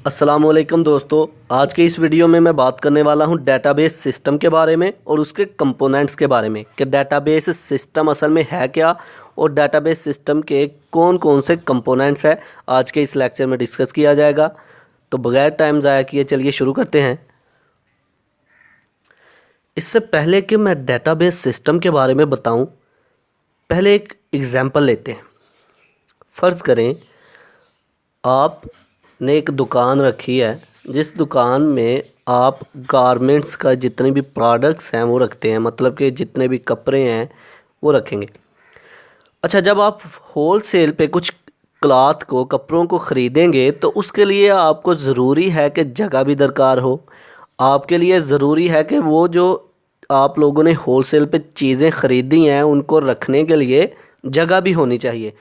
अस्सलामुअलैकुम दोस्तों। आज के इस वीडियो में मैं बात करने वाला हूं डेटाबेस सिस्टम के बारे में और उसके कंपोनेंट्स के बारे में कि डेटाबेस सिस्टम असल में है क्या और डेटाबेस सिस्टम के कौन कौन से कंपोनेंट्स हैं आज के इस लेक्चर में डिस्कस किया जाएगा। तो बगैर टाइम ज़ाया किए चलिए शुरू करते हैं। इससे पहले कि मैं डेटाबेस सिस्टम के बारे में बताऊं, पहले एक एग्ज़ाम्पल लेते हैं। फ़र्ज़ करें आपने एक दुकान रखी है, जिस दुकान में आप गारमेंट्स का जितने भी प्रोडक्ट्स हैं वो रखते हैं, मतलब कि जितने भी कपड़े हैं वो रखेंगे। अच्छा, जब आप होल सेल पे कुछ क्लॉथ को कपड़ों को ख़रीदेंगे तो उसके लिए आपको ज़रूरी है कि जगह भी दरकार हो। आपके लिए ज़रूरी है कि वो जो आप लोगों ने होल सेल पे चीज़ें ख़रीदी हैं उनको रखने के लिए जगह भी होनी चाहिए।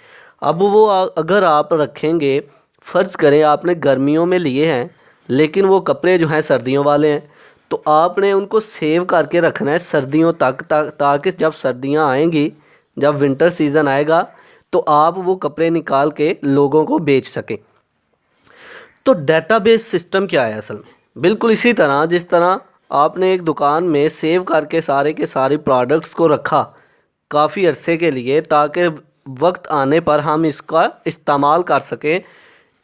अब वो अगर आप रखेंगे, फ़र्ज़ करें आपने गर्मियों में लिए हैं लेकिन वो कपड़े जो हैं सर्दियों वाले हैं, तो आपने उनको सेव करके रखना है सर्दियों तक, ताकि जब सर्दियां आएंगी, जब विंटर सीज़न आएगा तो आप वो कपड़े निकाल के लोगों को बेच सकें। तो डेटाबेस सिस्टम क्या है असल में? बिल्कुल इसी तरह जिस तरह आपने एक दुकान में सेव करके सारे के सारे प्रोडक्ट्स को रखा काफ़ी अरसे के लिए, ताकि वक्त आने पर हम इसका इस्तेमाल कर सकें,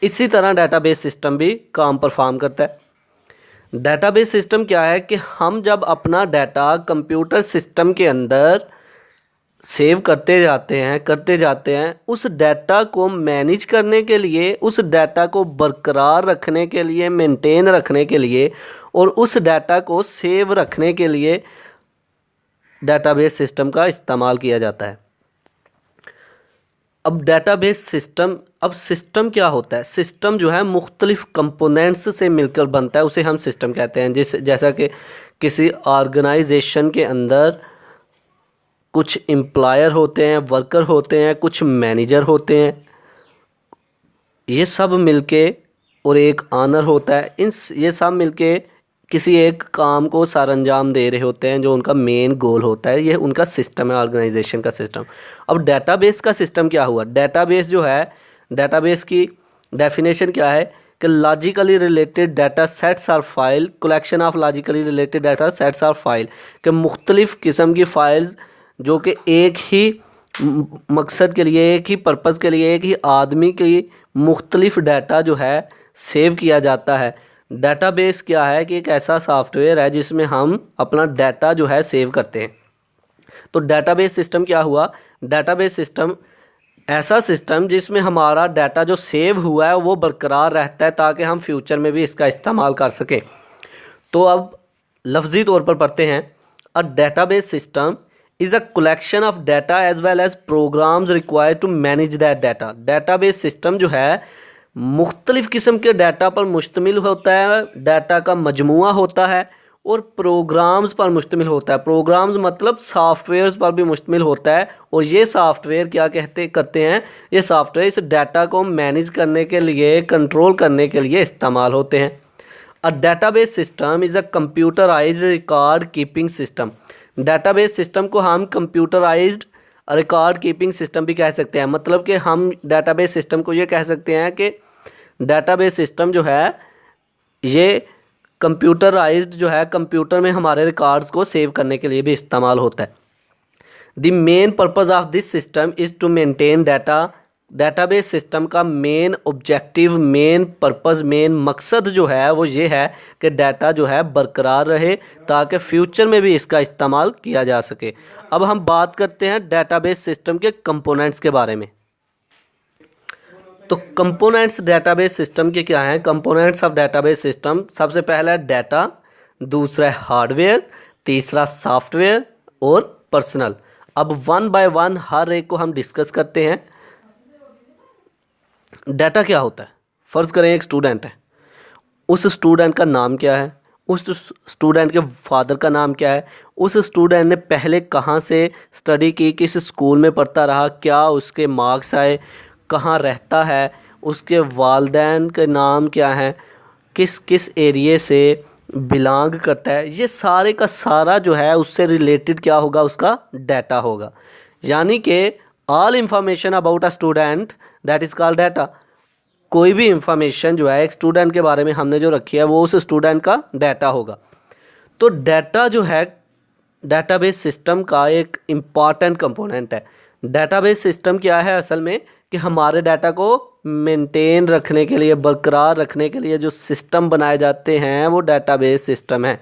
इसी तरह डेटाबेस सिस्टम भी काम परफॉर्म करता है। डेटाबेस सिस्टम क्या है कि हम जब अपना डाटा कंप्यूटर सिस्टम के अंदर सेव करते जाते हैं, उस डाटा को मैनेज करने के लिए, उस डाटा को बरकरार रखने के लिए, मेंटेन रखने के लिए और उस डाटा को सेव रखने के लिए डेटाबेस सिस्टम का इस्तेमाल किया जाता है। अब डेटाबेस सिस्टम, अब सिस्टम क्या होता है? सिस्टम जो है मुख्तलिफ कंपोनेंट्स से मिलकर बनता है, उसे हम सिस्टम कहते हैं। जैसा कि किसी ऑर्गेनाइजेशन के अंदर कुछ एम्प्लॉयर होते हैं, वर्कर होते हैं, कुछ मैनेजर होते हैं, ये सब मिलके, और एक ऑनर होता है। ये सब मिलके किसी एक काम को सरअंजाम दे रहे होते हैं, जो उनका मेन गोल होता है। ये उनका सिस्टम है, ऑर्गेनाइजेशन का सिस्टम। अब डेटाबेस का सिस्टम क्या हुआ? डेटाबेस जो है, डेटाबेस की डेफिनेशन क्या है कि logically related data sets are file, collection of logically related data sets are file, कि मुख्तलिफ़ किस्म की फ़ाइल्स जो कि एक ही मकसद के लिए, एक ही पर्पज़ के लिए, एक ही आदमी की मुख्तलिफ डाटा जो है सेव किया जाता है। डेटाबेस क्या है कि एक ऐसा सॉफ्टवेयर है जिसमें हम अपना डाटा जो है सेव करते हैं। तो डेटाबेस सिस्टम क्या हुआ? डेटाबेस सिस्टम ऐसा सिस्टम जिसमें हमारा डाटा जो सेव हुआ है वो बरकरार रहता है, ताकि हम फ्यूचर में भी इसका इस्तेमाल कर सकें। तो अब लफ्ज़ी तौर पर पढ़ते हैं। A database system is a collection of data as well as programs required to manage that data. Database system जो है मुख्तलिफ़ किस्म के डाटा पर मुश्तमिल होता है, डाटा का मजमुआ होता है और प्रोग्राम्स पर मुश्तमिल होता है। प्रोग्राम्स मतलब सॉफ्टवेयर्स पर भी मुश्तमिल होता है। और ये सॉफ्टवेयर क्या करते हैं? ये सॉफ्टवेयर इस डाटा को मैनेज करने के लिए, कंट्रोल करने के लिए इस्तेमाल होते हैं। A database system is a computerised record keeping system. Database system को हम कंप्यूटराइज्ड रिकॉर्ड कीपिंग सिस्टम भी कह सकते हैं। मतलब कि हम डेटाबेस सिस्टम को ये कह सकते हैं कि डेटाबेस सिस्टम जो है ये कंप्यूटराइज्ड जो है, कंप्यूटर में हमारे रिकॉर्ड्स को सेव करने के लिए भी इस्तेमाल होता है। The main purpose of this system is to maintain data. Database system का main objective, main purpose, main मकसद जो है वो ये है कि डाटा जो है बरकरार रहे, ताकि फ्यूचर में भी इसका इस्तेमाल किया जा सके। अब हम बात करते हैं डेटाबेस सिस्टम के कंपोनेंट्स के बारे में। तो कंपोनेंट्स डेटाबेस सिस्टम के क्या हैं? कंपोनेंट्स ऑफ डेटाबेस सिस्टम, सबसे पहला है डाटा, दूसरा है हार्डवेयर, तीसरा सॉफ्टवेयर और पर्सनल। अब वन बाय वन हर एक को हम डिस्कस करते हैं। डाटा क्या होता है? फ़र्ज़ करें एक स्टूडेंट है, उस स्टूडेंट का नाम क्या है, उस स्टूडेंट के फादर का नाम क्या है, उस स्टूडेंट ने पहले कहाँ से स्टडी की, किस स्कूल में पढ़ता रहा, क्या उसके मार्क्स आए, कहाँ रहता है, उसके वालिदैन के नाम क्या हैं, किस किस एरिए से बिलोंग करता है। ये सारे का सारा जो है उससे रिलेटेड क्या होगा? उसका डाटा होगा। यानी कि all information about a student that is called data. कोई भी इंफॉर्मेशन जो है एक स्टूडेंट के बारे में हमने जो रखी है वो उस स्टूडेंट का डाटा होगा। तो डाटा जो है डाटाबेस सिस्टम का एक इम्पॉर्टेंट कंपोनेंट है। डाटाबेस सिस्टम क्या है असल में कि हमारे डाटा को मेंटेन रखने के लिए, बरकरार रखने के लिए जो सिस्टम बनाए जाते हैं वो डाटाबेस सिस्टम है।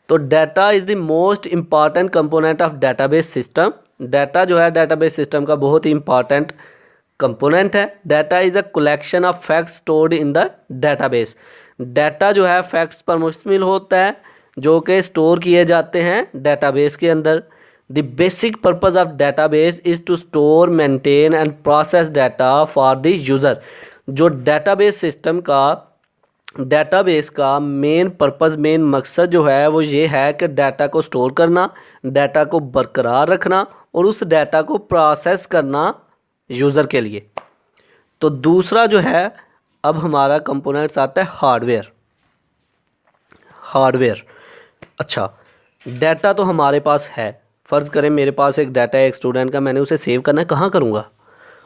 तो data is the most important component of database system. Data जो है डाटाबेस सिस्टम का बहुत ही इम्पॉर्टेंट कंपोनेंट है। Data is a collection of facts stored in the database. Data जो है फैक्ट्स पर मुश्तमिल होता है जो कि स्टोर किए जाते हैं डाटाबेस के अंदर। The basic purpose of database is to store, maintain and process data for the user. जो डाटाबेस का मेन पर्पज़, मेन मकसद जो है वो ये है कि डाटा को स्टोर करना, डाटा को बरकरार रखना और उस डाटा को प्रोसेस करना यूज़र के लिए। तो दूसरा जो है अब हमारा कंपोनेंट्स आता है हार्डवेयर। अच्छा, डाटा तो हमारे पास है। फ़र्ज़ करें मेरे पास एक डाटा है एक स्टूडेंट का, मैंने उसे सेव करना है, कहाँ करूँगा?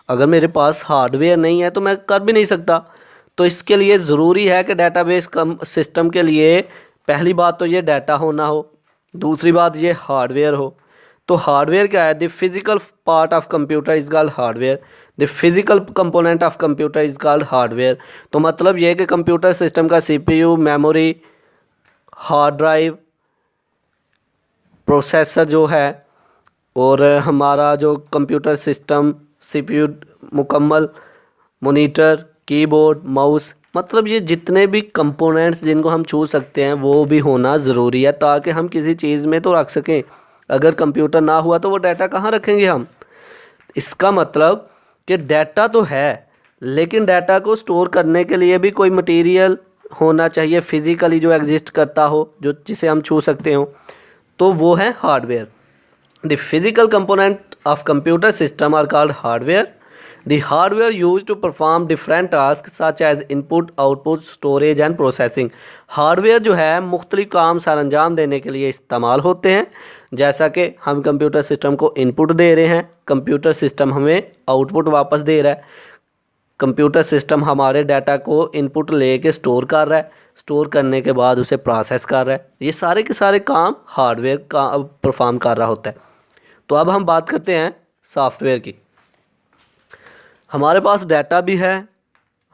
अगर मेरे पास हार्डवेयर नहीं है तो मैं कर भी नहीं सकता। तो इसके लिए ज़रूरी है कि डाटाबेस सिस्टम के लिए पहली बात तो ये डाटा होना हो, दूसरी बात ये हार्डवेयर हो। तो हार्डवेयर क्या है? The physical part of computer is called hardware. The physical component of computer is called hardware. तो मतलब ये है कि कंप्यूटर सिस्टम का CPU, memory, hard drive, processor जो है और हमारा जो कंप्यूटर सिस्टम, सीपीयू मुकम्मल, मॉनिटर, कीबोर्ड, माउस, मतलब ये जितने भी कंपोनेंट्स जिनको हम छू सकते हैं वो भी होना ज़रूरी है ताकि हम किसी चीज़ में तो रख सकें। अगर कंप्यूटर ना हुआ तो वो डाटा कहाँ रखेंगे हम? इसका मतलब कि डाटा तो है लेकिन डाटा को स्टोर करने के लिए भी कोई मटेरियल होना चाहिए फिज़िकली जो एग्जिस्ट करता हो, जो जिसे हम छू सकते हो, तो वो है hardware. The physical component of computer system are called hardware. The hardware used to perform different tasks such as input, output, storage and processing। Hardware जो है मुख्तलिफ काम सर अंजाम देने के लिए इस्तेमाल होते हैं। जैसा कि हम कंप्यूटर सिस्टम को इनपुट दे रहे हैं, कंप्यूटर सिस्टम हमें आउटपुट वापस दे रहा है, कंप्यूटर सिस्टम हमारे डाटा को इनपुट लेके स्टोर कर रहा है, स्टोर करने के बाद उसे प्रोसेस कर रहा है। ये सारे के सारे काम हार्डवेयर का परफॉर्म कर रहा होता है। तो अब हम बात करते हैं सॉफ्टवेयर की। हमारे पास डाटा भी है,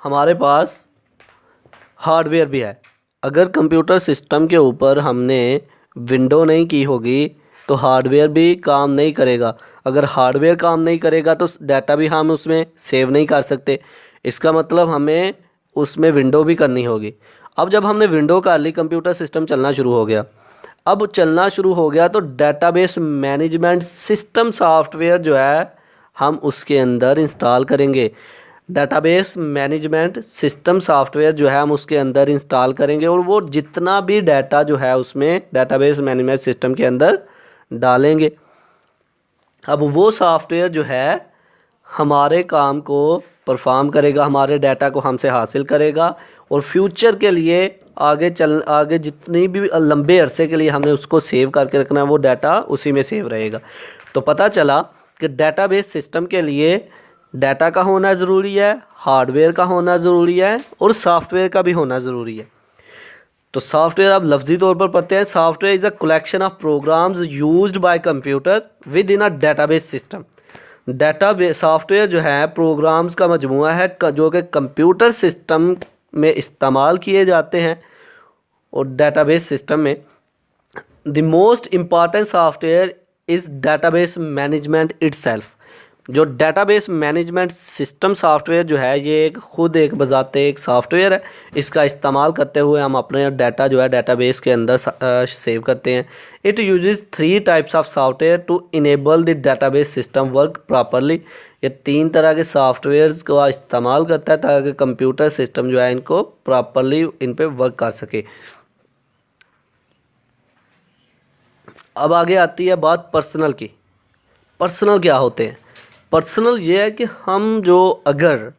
हमारे पास हार्डवेयर भी है। अगर कंप्यूटर सिस्टम के ऊपर हमने विंडो नहीं की होगी तो हार्डवेयर भी काम नहीं करेगा। अगर हार्डवेयर काम नहीं करेगा तो डाटा भी हम उसमें सेव नहीं कर सकते। इसका मतलब हमें उसमें विंडो भी करनी होगी। अब जब हमने विंडो कर ली, कंप्यूटर सिस्टम चलना शुरू हो गया। अब चलना शुरू हो गया तो डाटाबेस मैनेजमेंट सिस्टम सॉफ्टवेयर जो है हम उसके अंदर इंस्टॉल करेंगे। डाटाबेस मैनेजमेंट सिस्टम सॉफ्टवेयर जो है हम उसके अंदर इंस्टॉल करेंगे और वो जितना भी डाटा जो है उसमें डाटाबेस मैनेजमेंट सिस्टम के अंदर डालेंगे। अब वो सॉफ्टवेयर जो है हमारे काम को परफॉर्म करेगा, हमारे डाटा को हमसे हासिल करेगा और फ्यूचर के लिए आगे जितनी भी लंबे अरसे के लिए हमने उसको सेव करके रखना है वो डाटा उसी में सेव रहेगा। तो पता चला कि डाटाबेस सिस्टम के लिए डाटा का होना ज़रूरी है, हार्डवेयर का होना ज़रूरी है और सॉफ्टवेयर का भी होना ज़रूरी है। तो सॉफ्टवेयर आप लफ्जी तौर पर पढ़ते हैं। Software is a collection of programs used by computer within a database system. Database software जो है प्रोग्राम्स का मजमूआ है जो कि कंप्यूटर सिस्टम में इस्तेमाल किए जाते हैं और डाटाबेस सिस्टम में। The most important software is database management itself. जो डाटाबेस मैनेजमेंट सिस्टम सॉफ्टवेयर जो है ये एक बजाते एक सॉफ्टवेयर है। इसका इस्तेमाल करते हुए हम अपने डाटा जो है डाटाबेस के अंदर सेव करते हैं। It uses 3 types of software to enable the database system work properly. ये 3 तरह के सॉफ्टवेयर्स का इस्तेमाल करता है ताकि कंप्यूटर सिस्टम जो है इनको प्रॉपरली इन पर वर्क कर सके। अब आगे आती है बात पर्सनल की। पर्सनल क्या होते हैं? पर्सनल ये है कि हम जो अगर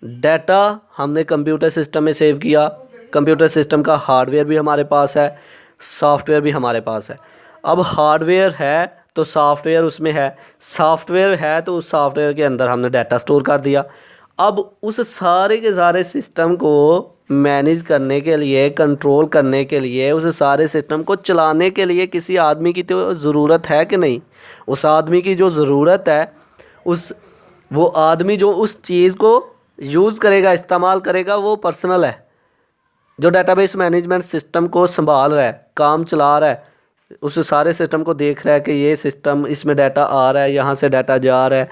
डाटा हमने कंप्यूटर सिस्टम में सेव किया, कंप्यूटर सिस्टम का हार्डवेयर भी हमारे पास है, सॉफ्टवेयर भी हमारे पास है। अब हार्डवेयर है तो सॉफ्टवेयर उसमें है, सॉफ्टवेयर है तो उस सॉफ्टवेयर के अंदर हमने डाटा स्टोर कर दिया। अब उस सारे के सारे सिस्टम को मैनेज करने के लिए, कंट्रोल करने के लिए, उस सारे सिस्टम को चलाने के लिए किसी आदमी की तो ज़रूरत है कि नहीं। उस आदमी की जो ज़रूरत है, वो आदमी जो उस चीज़ को यूज़ करेगा, इस्तेमाल करेगा, वो पर्सनल है। जो डेटाबेस मैनेजमेंट सिस्टम को संभाल रहा है, काम चला रहा है, उस सारे सिस्टम को देख रहा है कि ये सिस्टम, इसमें डाटा आ रहा है, यहाँ से डाटा जा रहा है,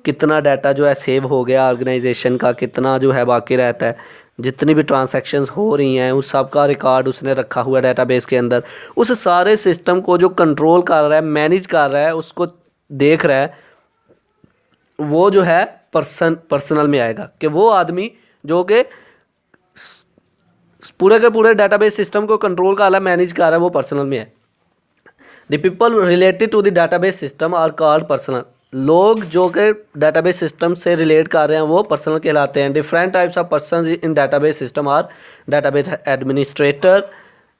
कितना डाटा जो है सेव हो गया ऑर्गेनाइजेशन का, कितना जो है बाकी रहता है, जितनी भी ट्रांजैक्शंस हो रही हैं उस सब का रिकॉर्ड उसने रखा हुआ है डेटाबेस के अंदर। उस सारे सिस्टम को जो कंट्रोल कर रहा है, मैनेज कर रहा है, उसको देख रहा है, वो जो है पर्सनल में आएगा। कि वो आदमी जो कि पूरे के पूरे डेटाबेस सिस्टम को कंट्रोल कर रहा है, मैनेज कर रहा है, वो पर्सनल में है। The people related to the database system are called personnel. लोग जो कि डेटाबेस सिस्टम से रिलेट कर रहे हैं वो पर्सनल कहलाते हैं। Different types of person in database system are database administrator,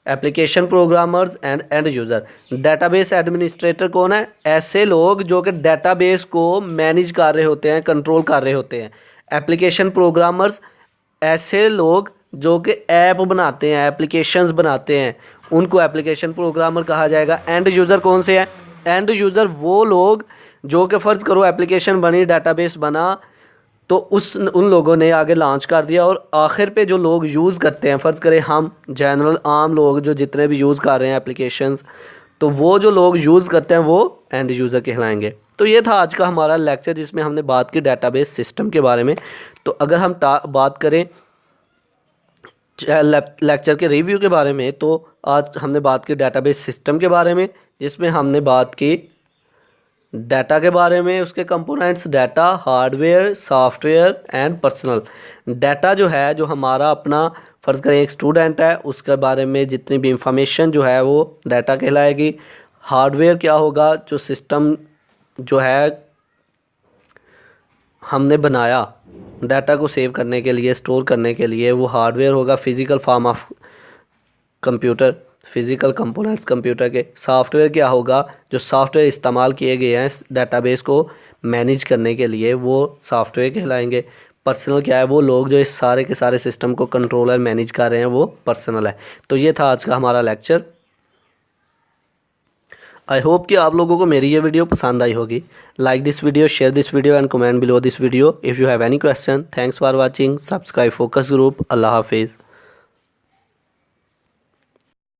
application programmers and end user. Database administrator कौन है? ऐसे लोग जो कि डेटाबेस को मैनेज कर रहे होते हैं, कंट्रोल कर रहे होते हैं। एप्लीकेशन प्रोग्रामर्स, ऐसे लोग जो कि ऐप बनाते हैं, एप्लीकेशंस बनाते हैं, उनको एप्लीकेशन प्रोग्रामर कहा जाएगा। एंड यूज़र कौन से हैं? एंड यूज़र वो लोग जो कि फ़र्ज़ करो एप्लीकेशन बनी, डेटाबेस बना, तो उन लोगों ने आगे लॉन्च कर दिया, और आखिर पे जो लोग यूज़ करते हैं, फ़र्ज़ करें हम जनरल आम लोग जो जितने भी यूज़ कर रहे हैं एप्लीकेशंस, तो वो जो लोग यूज़ करते हैं वो एंड यूज़र कहलाएंगे। तो ये था आज का हमारा लेक्चर जिसमें हमने बात की डेटाबेस सिस्टम के बारे में। तो अगर हम बात करें लेक्चर के रिव्यू के बारे में, तो आज हमने बात की डेटाबेस सिस्टम के बारे में, जिसमें हमने बात की डाटा के बारे में, उसके components, data, hardware, software and personal. Data जो है, जो हमारा अपना, फ़र्ज़ करें एक स्टूडेंट है, उसके बारे में जितनी भी इंफॉर्मेशन जो है वो डाटा कहलाएगी। हार्डवेयर क्या होगा? जो सिस्टम जो है हमने बनाया डाटा को सेव करने के लिए, स्टोर करने के लिए, वो हार्डवेयर होगा। Physical form of computer, physical components computer के। सॉफ्टवेयर क्या होगा? जो सॉफ्टवेयर इस्तेमाल किए गए हैं डेटाबेस को मैनेज करने के लिए, वो सॉफ्टवेयर कहलाएंगे। पर्सनल क्या है? वो लोग जो इस सारे के सारे सिस्टम को कंट्रोल और मैनेज कर रहे हैं, वो पर्सनल है। तो ये था आज का हमारा लेक्चर। आई होप कि आप लोगों को मेरी ये वीडियो पसंद आई होगी। Like this video, share this video and comment below this video if you have any question. Thanks for watching. Subscribe focus group. अल्लाह हाफिज़।